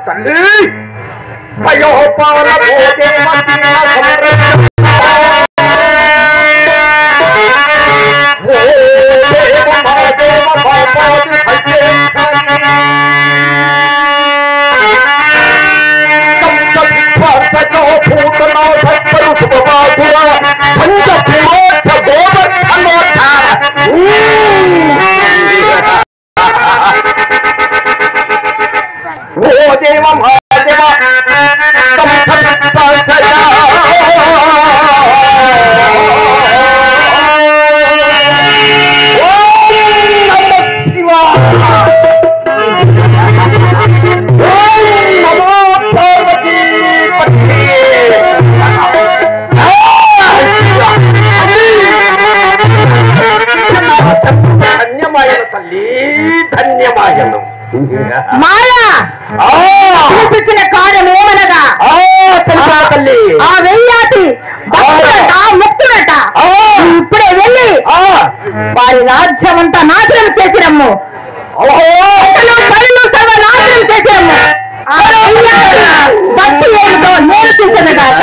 తల్లి భయోపాల ఓ దేవ మహాదేవ ధన్యమాయను తల్లి ధన్యమాయను మాయా చూపించిన కార్యం ఏమనగా తల్లి ఆ వెయ్యాటి భక్తుడట ముక్తుడట ఇప్పుడే వెళ్ళి వారి రాజ్యం అంతా నాశనం చేసిరమ్ము కళ్ళు సర్వనాశనం చేసిరమ్ము భక్తి ఏమిటో నేను చూసిన కాక